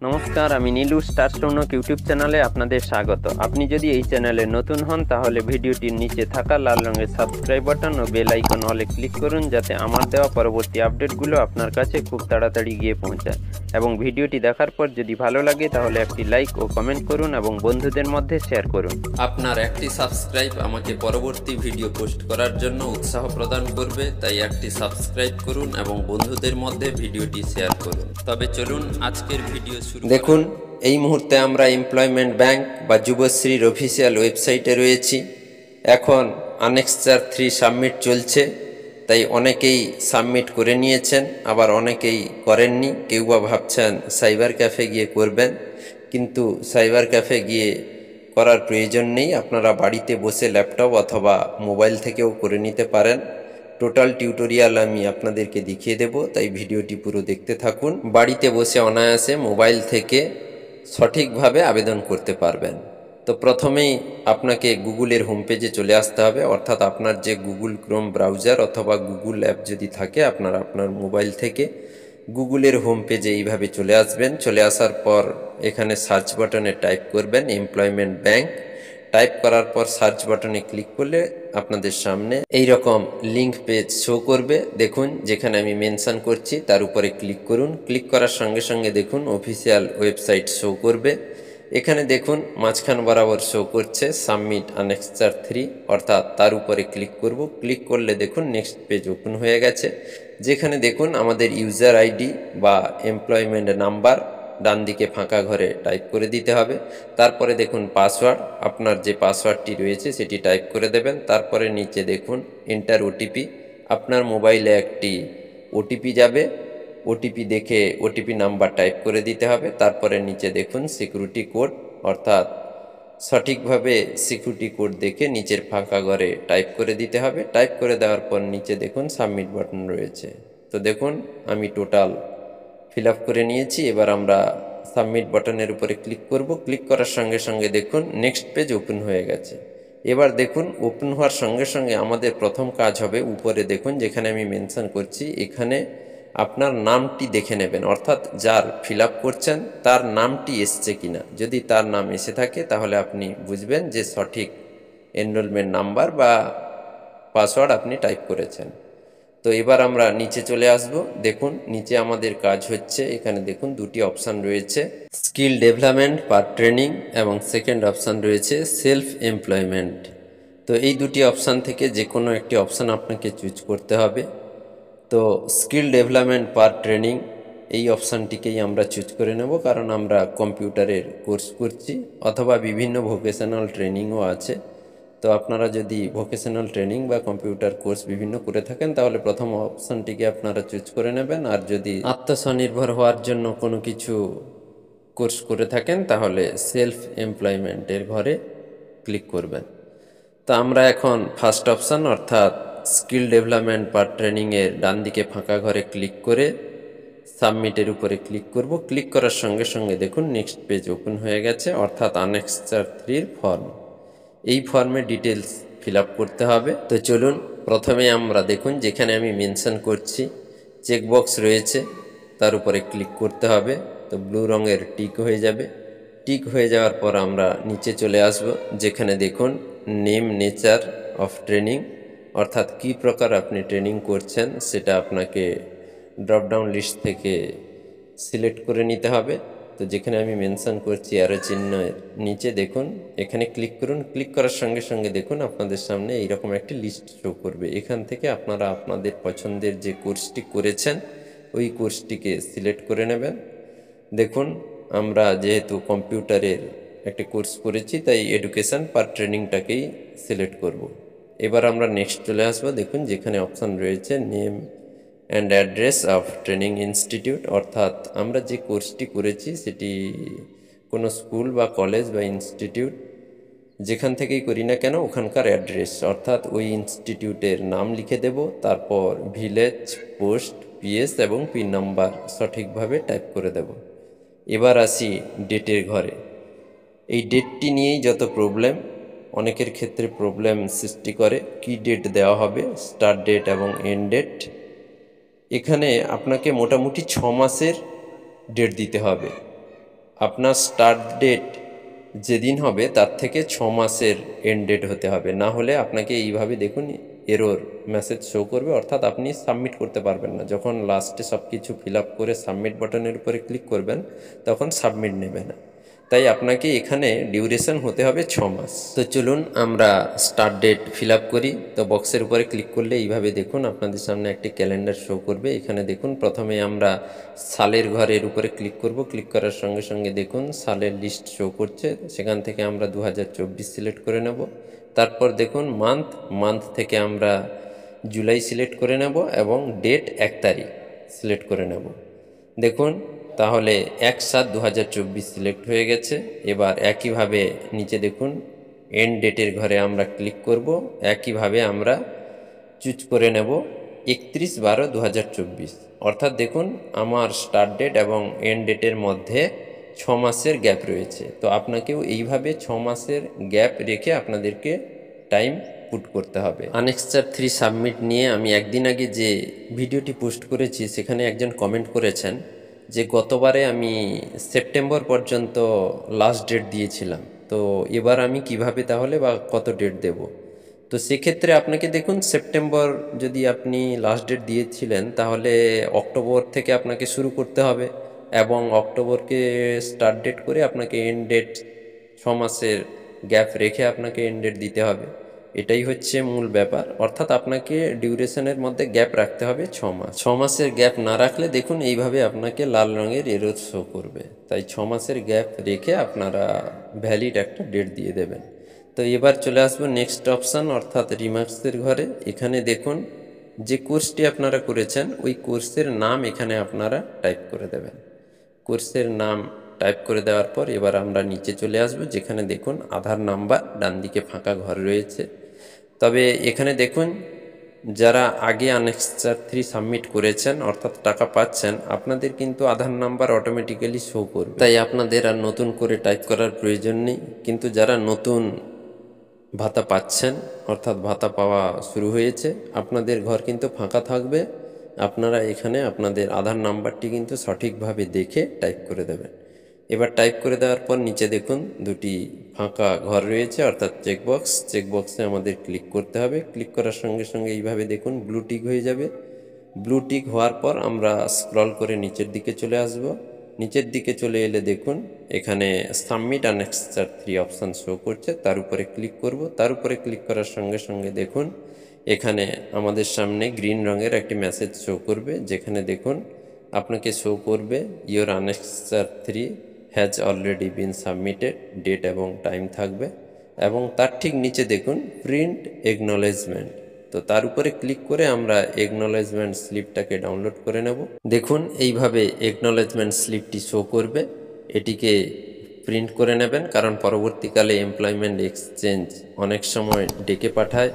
নমস্কার, আমি নীলু স্টারস্টোনক ইউটিউব চ্যানেলে আপনাদের স্বাগত। আপনি যদি এই চ্যানেলে নতুন হন তাহলে ভিডিওটির নিচে থাকা লাল রঙের subscribe button oh bell icon অলে ক্লিক করুন, যাতে আমার দেওয়া পরবর্তী আপডেটগুলো আপনার কাছে খুব তাড়াতাড়ি গিয়ে পৌঁছায়। এবং ভিডিওটি দেখার পর যদি ভালো লাগে তাহলে একটি লাইক ও কমেন্ট করুন এবং বন্ধুদের মধ্যে শেয়ার করুন। আপনার একটি সাবস্ক্রাইব আমাকে পরবর্তী ভিডিও পোস্ট করার জন্য উৎসাহ প্রদান করবে, তাই একটি সাবস্ক্রাইব করুন এবং বন্ধুদের মধ্যে ভিডিওটি শেয়ার করুন। তবে চলুন আজকের ভিডিও শুরু। দেখুন, এই মুহূর্তে আমরা এমপ্লয়মেন্ট ব্যাংক বা যুবশ্রীর অফিসিয়াল ওয়েবসাইটে রয়েছি। এখন আনেক্সার 3 সাবমিট চলছে, তাই অনেকেই সাবমিট করে নিয়েছেন, আবার অনেকেই করেননি। কেউ বা ভাবছেন সাইবার ক্যাফে গিয়ে করবেন, কিন্তু সাইবার ক্যাফে গিয়ে করার প্রয়োজন নেই। আপনারা বাড়িতে বসে ল্যাপটপ অথবা মোবাইল থেকেও করে নিতে পারেন। টোটাল টিউটোরিয়াল আমি আপনাদেরকে দেখিয়ে দেব, তাই ভিডিওটি পুরো দেখতে থাকুন। বাড়িতে বসে অনায়াসে মোবাইল থেকে সঠিকভাবে আবেদন করতে পারবেন। তো প্রথমেই আপনাকে গুগলের হোম পেজে চলে আসতে হবে, অর্থাৎ আপনার যে গুগল ক্রোম ব্রাউজার অথবা গুগল অ্যাপ যদি থাকে আপনার মোবাইল থেকে গুগলের হোম পেজে এইভাবে চলে আসবেন। চলে আসার পর এখানে সার্চ বাটনে টাইপ করবেন এমপ্লয়মেন্ট ব্যাংক। টাইপ করার পর সার্চ বাটনে ক্লিক করলে আপনাদের সামনে এই রকম লিঙ্ক পেজ শো করবে। দেখুন, যেখানে আমি মেনশন করছি তার উপরে ক্লিক করুন। ক্লিক করার সঙ্গে সঙ্গে দেখুন অফিসিয়াল ওয়েবসাইট শো করবে। এখানে দেখুন মাঝখান বরাবর শো করছে সাবমিট আনেক্সার 3, অর্থাৎ তার উপরে ক্লিক করব। ক্লিক করলে দেখুন নেক্সট পেজ ওপেন হয়ে গেছে, যেখানে দেখুন আমাদের ইউজার আইডি বা এমপ্লয়মেন্ট নাম্বার ডান দিকে ফাঁকা ঘরে টাইপ করে দিতে হবে। তারপরে দেখুন পাসওয়ার্ড, আপনার যে পাসওয়ার্ডটি রয়েছে সেটি টাইপ করে দেবেন। তারপরে নিচে দেখুন এন্টার ওটিপি, আপনার মোবাইলে একটি ওটিপি যাবে। ওটিপি দেখে ওটিপি নাম্বার টাইপ করে দিতে হবে। তারপরে নিচে দেখুন সিকিউরিটি কোড, অর্থাৎ সঠিকভাবে সিকিউরিটি কোড দেখে নিচের ফাঁকা ঘরে টাইপ করে দিতে হবে। টাইপ করে দেওয়ার পর নিচে দেখুন সাবমিট বাটন রয়েছে। তো দেখুন আমি টোটাল ফিল আপ করে নিয়েছি। এবার আমরা সাবমিট বাটনের উপরে ক্লিক করব। ক্লিক করার সঙ্গে সঙ্গে দেখুন নেক্সট পেজ ওপেন হয়ে গেছে। এবার দেখুন ওপেন হওয়ার সঙ্গে সঙ্গে আমাদের প্রথম কাজ হবে, উপরে দেখুন যেখানে আমি মেনশন করছি এখানে আপনার নামটি দেখে নেবেন, অর্থাৎ যার ফিল আপ করছেন তার নামটি এসছে কিনা। যদি তার নাম এসে থাকে তাহলে আপনি বুঝবেন যে সঠিক এনরোলমেন্ট নাম্বার বা পাসওয়ার্ড আপনি টাইপ করেছেন। তো এবার আমরা নিচে চলে আসব। দেখুন নিচে আমাদের কাজ হচ্ছে, এখানে দেখুন দুটি অপশান রয়েছে, স্কিল ডেভেলপমেন্ট পার ট্রেনিং এবং সেকেন্ড অপশান রয়েছে সেলফ এমপ্লয়মেন্ট। তো এই দুটি অপশান থেকে যে কোনো একটি অপশান আপনাকে চুজ করতে হবে। তো স্কিল ডেভেলপমেন্ট পার ট্রেনিং এই অপশানটিকেই আমরা চুজ করে নেব, কারণ আমরা কম্পিউটারের কোর্স করছি, অথবা বিভিন্ন ভোকেশনাল ট্রেনিংও আছে। তো আপনারা যদি ভোকেশনাল ট্রেনিং বা কম্পিউটার কোর্স বিভিন্ন করে থাকেন তাহলে প্রথম অপশানটিকে আপনারা চুজ করে নেবেন। আর যদি আত্মস্বনির্ভর হওয়ার জন্য কোনো কিছু কোর্স করে থাকেন তাহলে সেলফ এমপ্লয়মেন্টের ঘরে ক্লিক করবেন। তো আমরা এখন ফার্স্ট অপশান অর্থাৎ স্কিল ডেভেলপমেন্ট পার ট্রেনিংয়ের ডান দিকে ফাঁকা ঘরে ক্লিক করে সাবমিটের উপরে ক্লিক করব। ক্লিক করার সঙ্গে সঙ্গে দেখুন নেক্সট পেজ ওপেন হয়ে গেছে, অর্থাৎ আনেক্সার 3 ফর্ম। এই ফর্মে ডিটেলস ফিল আপ করতে হবে। তো চলুন প্রথমে আমরা দেখুন যেখানে আমি মেনশন করছি চেকবক্স রয়েছে তার উপরে ক্লিক করতে হবে। তো ব্লু রঙের টিক হয়ে যাবে। টিক হয়ে যাওয়ার পর আমরা নিচে চলে আসব, যেখানে দেখুন নেম নেচার অফ ট্রেনিং, অর্থাৎ কী প্রকার আপনি ট্রেনিং করছেন সেটা আপনাকে ড্রপডাউন লিস্ট থেকে সিলেক্ট করে নিতে হবে। তো যেখানে আমি মেনশন করছি অ্যারো চিহ্নের নিচে দেখুন এখানে ক্লিক করুন। ক্লিক করার সঙ্গে সঙ্গে দেখুন আপনাদের সামনে এইরকম একটি লিস্ট শো করবে। এখান থেকে আপনারা আপনাদের পছন্দের যে কোর্সটি করেছেন ওই কোর্সটিকে সিলেক্ট করে নেবেন। দেখুন আমরা যেহেতু কম্পিউটারের একটা কোর্স করেছি তাই এডুকেশন পার ট্রেনিংটাকেই সিলেক্ট করব। এবার আমরা নেক্সট চলে আসবো। দেখুন যেখানে অপশান রয়েছে name and address of training institute, অর্থাৎ আমরা যে কোর্সটি করেছি সেটি কোনো স্কুল বা কলেজ বা ইনস্টিটিউট যেখান থেকেই করি না কেন ওখানকার অ্যাড্রেস, অর্থাৎ ওই ইনস্টিটিউটের নাম লিখে দেব। তারপর ভিলেজ, পোস্ট, পিএস এবং পিন নাম্বার সঠিকভাবে টাইপ করে দেব। এবার আসি ডেটের ঘরে। এই ডেটটি নিয়েই যত প্রবলেম, অনেকের ক্ষেত্রে প্রবলেম সৃষ্টি করে কি ডেট দেওয়া হবে, স্টার্ট ডেট এবং এন্ড ডেট। এখানে আপনাকে মোটামুটি 6 মাসের ডেট দিতে হবে। আপনার স্টার্ট ডেট যেদিন হবে তার থেকে 6 মাসের এন্ড ডেট হতে হবে, না হলে আপনাকে এইভাবে দেখুন এরর মেসেজ শো করবে, অর্থাৎ আপনি সাবমিট করতে পারবেন না। যখন লাস্টে সব কিছু ফিল আপ করে সাবমিট বাটনের উপরে ক্লিক করবেন তখন সাবমিট নেবে না, তাই আপনাকে এখানে ডিউরেশন হতে হবে 6 মাস। তো চলুন আমরা স্টার্ট ডেট ফিল আপ করি। তো বক্সের উপরে ক্লিক করলে এইভাবে দেখুন আপনাদের সামনে একটি ক্যালেন্ডার শো করবে। এখানে দেখুন প্রথমে আমরা সালের ঘরের উপরে ক্লিক করব। ক্লিক করার সঙ্গে সঙ্গে দেখুন সালের লিস্ট শো করছে, সেখান থেকে আমরা 2024 সিলেক্ট করে নেব। তারপর দেখুন মান্থ থেকে আমরা জুলাই সিলেক্ট করে নেব এবং ডেট 1 তারিখ সিলেক্ট করে নেব। দেখুন তাহলে 1/7/2024 সিলেক্ট হয়ে গেছে। এবার একইভাবে নিচে দেখুন এন্ড ডেটের ঘরে আমরা ক্লিক করব। একইভাবে আমরা চুজ করে নেব 31/12/2024, অর্থাৎ দেখুন আমার স্টার্ট ডেট এবং এন্ড ডেটের মধ্যে 6 মাসের গ্যাপ রয়েছে। তো আপনাকেও এইভাবে 6 মাসের গ্যাপ রেখে আপনাদেরকে টাইম পুট করতে হবে। আনেক্সার 3 সাবমিট নিয়ে আমি একদিন আগে যে ভিডিওটি পোস্ট করেছি সেখানে একজন কমেন্ট করেছেন যে গতবারে আমি সেপ্টেম্বর পর্যন্ত লাস্ট ডেট দিয়েছিলাম, তো এবার আমি কিভাবে তাহলে বা কত ডেট দেব। তো সেক্ষেত্রে আপনাকে দেখুন সেপ্টেম্বর যদি আপনি লাস্ট ডেট দিয়েছিলেন তাহলে অক্টোবর থেকে আপনাকে শুরু করতে হবে এবং অক্টোবরকে স্টার্ট ডেট করে আপনাকে এন্ড ডেট 6 মাসের গ্যাপ রেখে আপনাকে এন্ড ডেট দিতে হবে। এটাই হচ্ছে মূল ব্যাপার, অর্থাৎ আপনাকে ডিউরেশনের মধ্যে গ্যাপ রাখতে হবে 6 মাস। 6 মাসের গ্যাপ না রাখলে দেখুন এইভাবে আপনাকে লাল রঙের এরর শো করবে। তাই 6 মাসের গ্যাপ রেখে আপনারা ভ্যালিড একটা ডেট দিয়ে দেবেন। তো এবার চলে আসবো নেক্সট অপশান অর্থাৎ রিমার্কসের ঘরে। এখানে দেখুন যে কোর্সটি আপনারা করেছেন ওই কোর্সের নাম এখানে আপনারা টাইপ করে দেবেন। কোর্সের নাম টাইপ করে দেওয়ার পর এবার আমরা নিচে চলে আসব, যেখানে দেখুন আধার নাম্বার ডান দিকে ফাঁকা ঘর রয়েছে। তবে এখানে দেখুন যারা আগে আনেক্সার 3 সাবমিট করেছেন অর্থাৎ টাকা পাচ্ছেন, আপনাদের কিন্তু আধার নাম্বার অটোমেটিক্যালি শো করবে, তাই আপনাদের আর নতুন করে টাইপ করার প্রয়োজন নেই। কিন্তু যারা নতুন ভাতা পাচ্ছেন অর্থাৎ ভাতা পাওয়া শুরু হয়েছে, আপনাদের ঘর কিন্তু ফাঁকা থাকবে। আপনারা এখানে আপনাদের আধার নাম্বারটি কিন্তু সঠিকভাবে দেখে টাইপ করে দেবেন। এবার টাইপ করে দেওয়ার পর নিচে দেখুন দুটি ফাঁকা ঘর রয়েছে অর্থাৎ চেকবক্সে আমাদের ক্লিক করতে হবে। ক্লিক করার সঙ্গে সঙ্গে এইভাবে দেখুন ব্লু টিক হয়ে যাবে। ব্লু টিক হওয়ার পর আমরা স্ক্রল করে নিচের দিকে চলে আসব। নিচের দিকে চলে এলে দেখুন এখানে সাবমিট আনেক্সার 3 অপশান শো করছে, তার উপরে ক্লিক করব। তার উপরে ক্লিক করার সঙ্গে সঙ্গে দেখুন এখানে আমাদের সামনে গ্রিন রঙের একটি মেসেজ শো করবে, যেখানে দেখুন আপনাকে শো করবে your annexure 3 has already been submitted, date এবং টাইম থাকবে এবং তার ঠিক নিচে দেখুন প্রিন্ট একনলেজমেন্ট। তো তার উপরে ক্লিক করে আমরা একনলেজমেন্ট স্লিপটাকে ডাউনলোড করে নেব। দেখুন এইভাবে একনলেজমেন্ট স্লিপটি শো করবে, এটিকে প্রিন্ট করে নেবেন, কারণ পরবর্তীকালে এমপ্লয়মেন্ট এক্সচেঞ্জ অনেক সময় ডেকে পাঠায়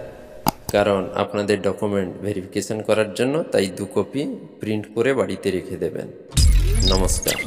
কারণ আপনাদের ডকুমেন্ট ভেরিফিকেশন করার জন্য, তাই 2 কপি প্রিন্ট করে বাড়িতে রেখে দেবেন। নমস্কার।